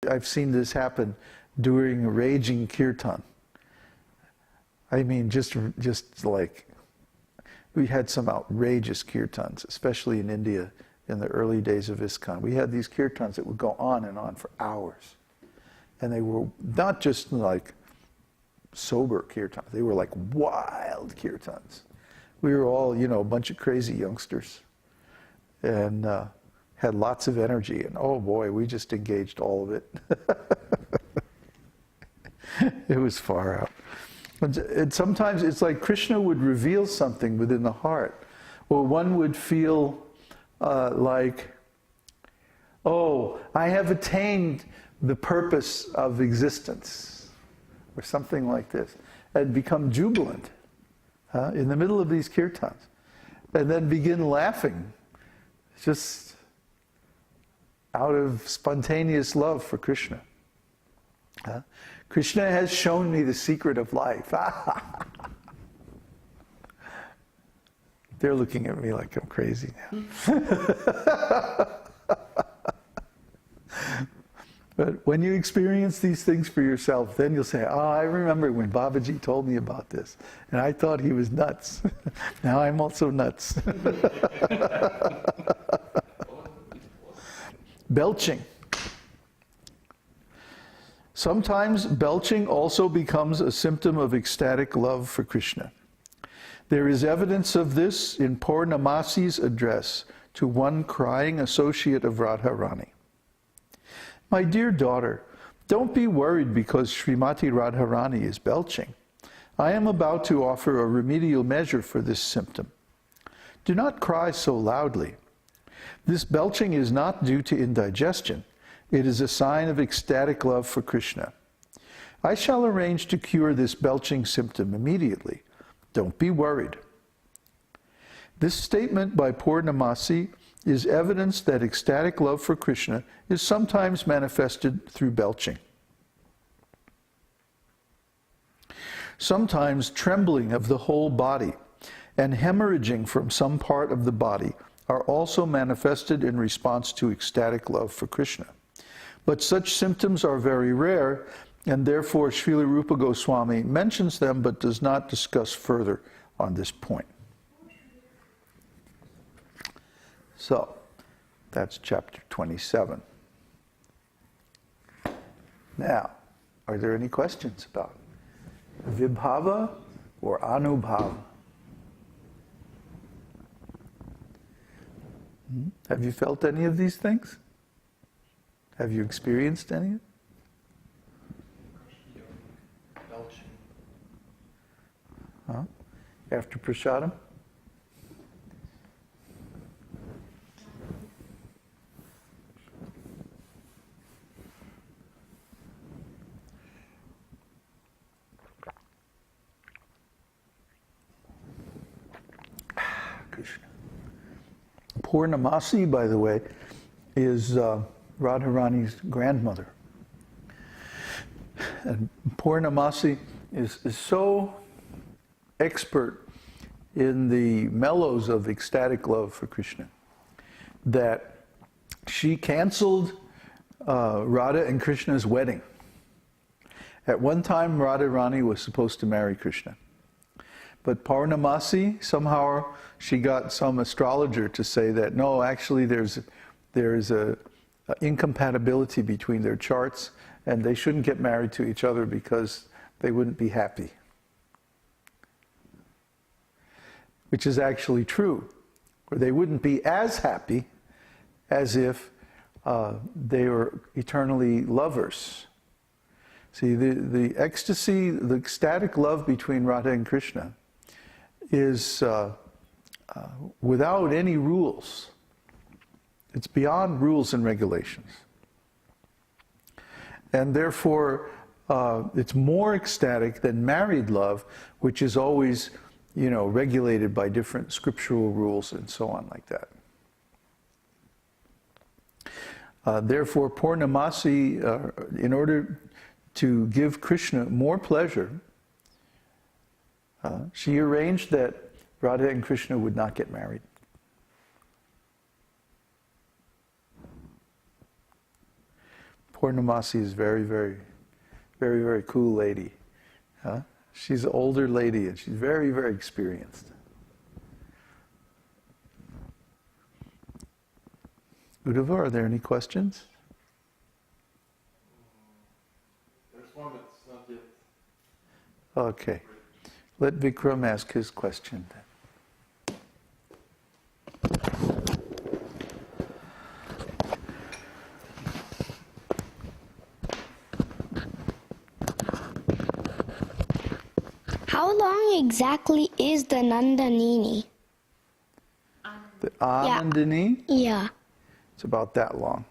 I've seen this happen during a raging kirtan. I mean, just like, we had some outrageous kirtans, especially in India in the early days of ISKCON. We had these kirtans that would go on and on for hours. And they were not just like sober kirtans, they were like wild kirtans. We were all, a bunch of crazy youngsters and had lots of energy. And oh boy, we just engaged all of it. It was far out. And sometimes it's like Krishna would reveal something within the heart. Or one would feel like, oh, I have attained the purpose of existence. Or something like this. And become jubilant in the middle of these kirtans. And then begin laughing. Just out of spontaneous love for Krishna. Krishna has shown me the secret of life. They're looking at me like I'm crazy now. But when you experience these things for yourself, then you'll say, oh, I remember when Babaji told me about this, and I thought he was nuts. Now I'm also nuts. Belching. Sometimes belching also becomes a symptom of ecstatic love for Krishna. There is evidence of this in Purnamasi's address to one crying associate of Radharani. My dear daughter, don't be worried because Srimati Radharani is belching. I am about to offer a remedial measure for this symptom. Do not cry so loudly. This belching is not due to indigestion. It is a sign of ecstatic love for Krishna. I shall arrange to cure this belching symptom immediately. Don't be worried. This statement by Purnamasi is evidence that ecstatic love for Krishna is sometimes manifested through belching. Sometimes trembling of the whole body and hemorrhaging from some part of the body are also manifested in response to ecstatic love for Krishna. But such symptoms are very rare, and therefore Srila Rupa Goswami mentions them but does not discuss further on this point. So, that's chapter 27. Now, are there any questions about Vibhava or Anubhava? Have you felt any of these things? Have you experienced any? Belching. Huh? After prasadam? Krishna. Purnamasi, by the way, is Radharani's grandmother. And Purnamasi is so expert in the mellows of ecstatic love for Krishna that she canceled Radha and Krishna's wedding. At one time, Radharani was supposed to marry Krishna. But Purnamasi, somehow she got some astrologer to say that, no, actually there's a incompatibility between their charts and they shouldn't get married to each other because they wouldn't be happy. Which is actually true. Or they wouldn't be as happy as if they were eternally lovers. See, the ecstasy, the ecstatic love between Radha and Krishna is without any rules. It's beyond rules and regulations. And therefore, it's more ecstatic than married love, which is always, regulated by different scriptural rules and so on like that. Therefore, Purnamasi, in order to give Krishna more pleasure, she arranged that Radha and Krishna would not get married. Purnamasi is very, very, very, very cool lady. Huh? She's an older lady and she's very, very experienced. Uddhava, are there any questions? There's one that's not yet. Okay. Let Vikram ask his question then. How long exactly is the Nandinini? The Anandini, Yeah. it's about that long.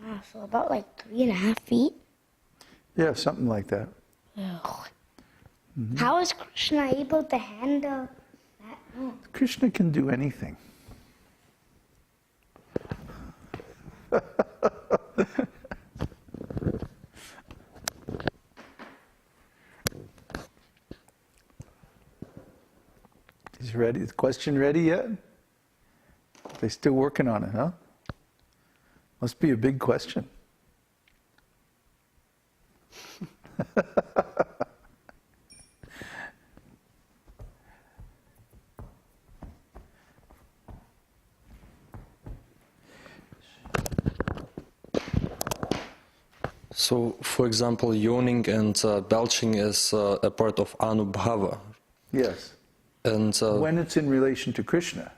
Wow, so about like 3.5 feet? Yeah, something like that. Ugh. How is Krishna able to handle that? Oh. Krishna can do anything. He's ready. Is the question ready yet? They're still working on it, huh? Must be a big question. So, for example, yawning and belching is a part of Anubhava. Yes. And When it's in relation to Krishna.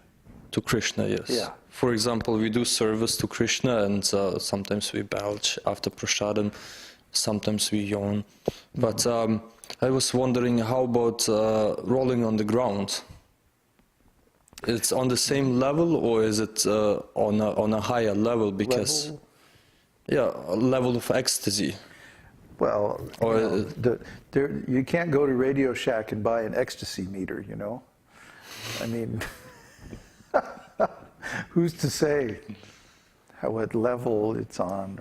to Krishna, yes. Yeah. For example, we do service to Krishna and sometimes we belch after prasadam, sometimes we yawn. But I was wondering, how about rolling on the ground? It's on the same level, or is it on a higher level? Because Level? yeah, a level of ecstasy. Well, Or, you can't go to Radio Shack and buy an ecstasy meter, you know? I mean, who's to say what level it's on?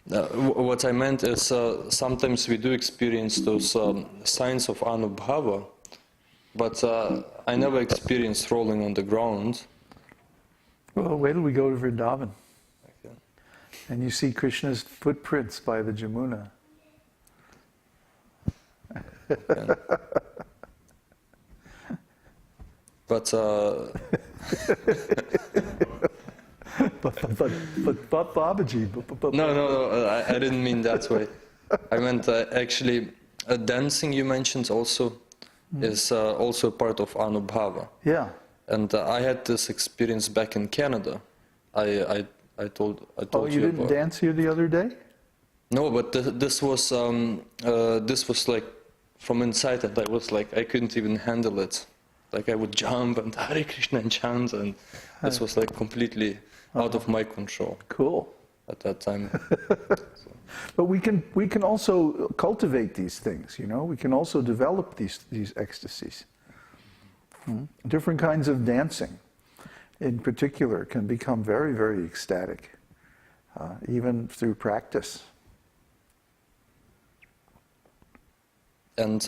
What I meant is sometimes we do experience those signs of Anubhava, but I never experienced rolling on the ground. Well, wait till we go to Vrindavan Okay. and you see Krishna's footprints by the Jamuna. Yeah. But But Babaji. no, I didn't mean that way. I meant actually dancing you mentioned also is also part of Anubhava. Yeah. And I had this experience back in Canada. I told Oh, you you didn't about. dance here the other day? No, but this was like from inside, and I was like, I couldn't even handle it. Like I would jump and Hare Krishna and chant, and this was like completely out of my control Cool. at that time. But we can also cultivate these things, you know. We can also develop these ecstasies. Different kinds of dancing, in particular, can become very, very ecstatic, even through practice. And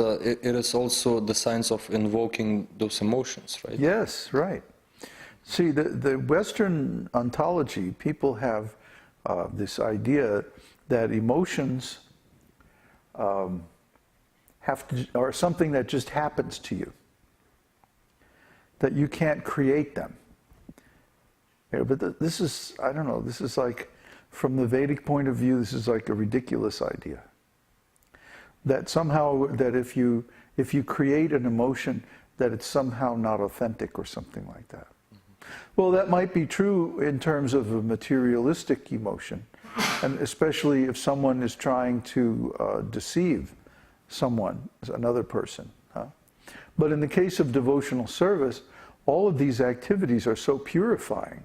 it is also the science of invoking those emotions, right? Yes, right. See, the Western ontology, people have this idea that emotions are something that just happens to you, that you can't create them. Yeah, but this is, I don't know, this is like, from the Vedic point of view, this is like a ridiculous idea. That somehow, that if you create an emotion, that it's somehow not authentic or something like that. Well, that might be true in terms of a materialistic emotion, and especially if someone is trying to deceive someone, another person. Huh? But in the case of devotional service, all of these activities are so purifying.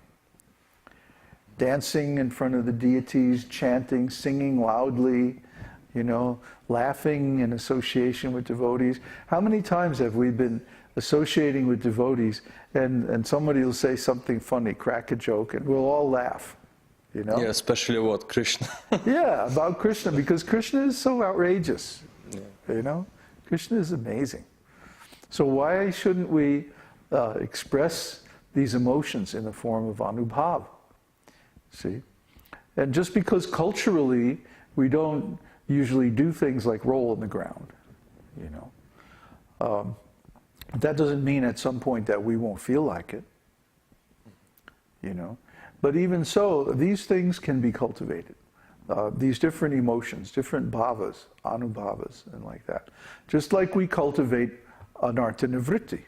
Dancing in front of the deities, chanting, singing loudly, you know, laughing in association with devotees. How many times have we been associating with devotees and somebody will say something funny, crack a joke, and we'll all laugh, you know? Yeah, especially about Krishna. Yeah, about Krishna, because Krishna is so outrageous, you know? Krishna is amazing. So why shouldn't we express these emotions in the form of anubhav? See? And just because culturally we don't usually do things like roll on the ground, you know, that doesn't mean at some point that we won't feel like it, you know. But even so, these things can be cultivated. These different emotions, different bhavas, anubhavas, and like that. Just like we cultivate anartha nivritti.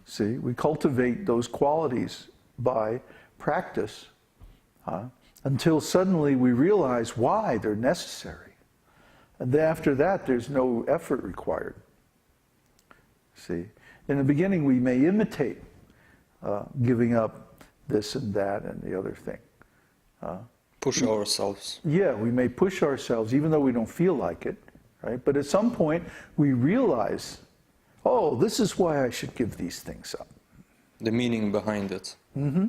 See, we cultivate those qualities by practice until suddenly we realize why they're necessary. And then after that, there's no effort required. See, in the beginning, we may imitate giving up this and that and the other thing. Push ourselves. Yeah, we may push ourselves even though we don't feel like it, right? But at some point, we realize, oh, this is why I should give these things up. The meaning behind it. Mm-hmm.